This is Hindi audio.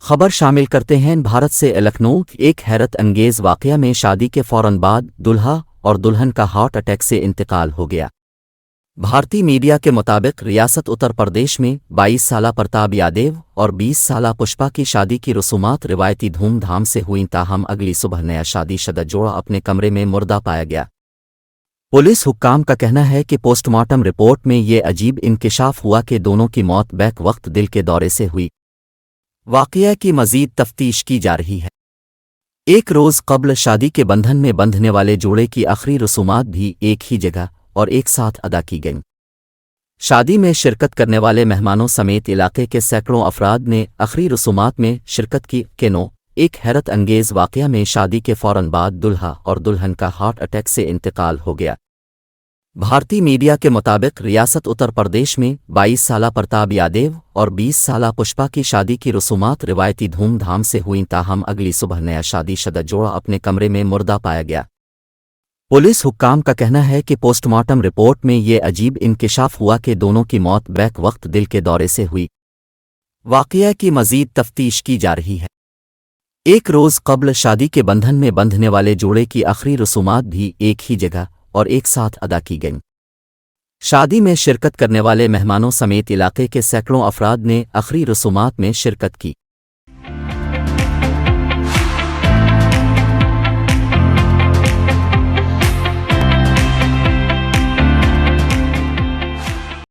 खबर शामिल करते हैं भारत से। लखनऊ एक हैरत अंगेज वाकया में शादी के फौरन बाद दुल्हा और दुल्हन का हार्ट अटैक से इंतकाल हो गया। भारतीय मीडिया के मुताबिक रियासत उत्तर प्रदेश में 22 साला प्रताप यादव और 20 साला पुष्पा की शादी की रसूमात रिवायती धूमधाम से हुई, ताहम अगली सुबह नया शादीशुदा जोड़ा अपने कमरे में मुर्दा पाया गया। पुलिस हुक्काम का कहना है कि पोस्टमार्टम रिपोर्ट में ये अजीब इंकिशाफ हुआ कि दोनों की मौत बैक वक्त दिल के दौरे से हुई। वाकया की मजीद तफ्तीश की जा रही है। एक रोज़ कब्ल शादी के बंधन में बंधने वाले जोड़े की आखिरी रसूमात भी एक ही जगह और एक साथ अदा की गईं। शादी में शिरकत करने वाले मेहमानों समेत इलाके के सैकड़ों अफराद ने आखिरी रसूमात में शिरकत की। एक हैरत अंगेज वाकया में शादी के फौरन बाद दुल्हा और दुल्हन का हार्ट अटैक से इंतकाल हो गया। भारतीय मीडिया के मुताबिक रियासत उत्तर प्रदेश में 22 साला प्रताप यादव और 20 साला पुष्पा की शादी की रसूमात रिवायती धूमधाम से हुई, ताहम अगली सुबह नया शादीशुदा जोड़ा अपने कमरे में मुर्दा पाया गया। पुलिस हुक्काम का कहना है कि पोस्टमार्टम रिपोर्ट में ये अजीब इंकिशाफ हुआ कि दोनों की मौत बैक वक्त दिल के दौरे से हुई। वाकया की मजीद तफ्तीश की जा रही है। एक रोज़ कब्ल शादी के बंधन में बंधने वाले जोड़े की आखिरी रसूमात भी एक ही जगह और एक साथ अदा की गईं। शादी में शिरकत करने वाले मेहमानों समेत इलाके के सैकड़ों अफराद ने आखिरी रसूमात में शिरकत की।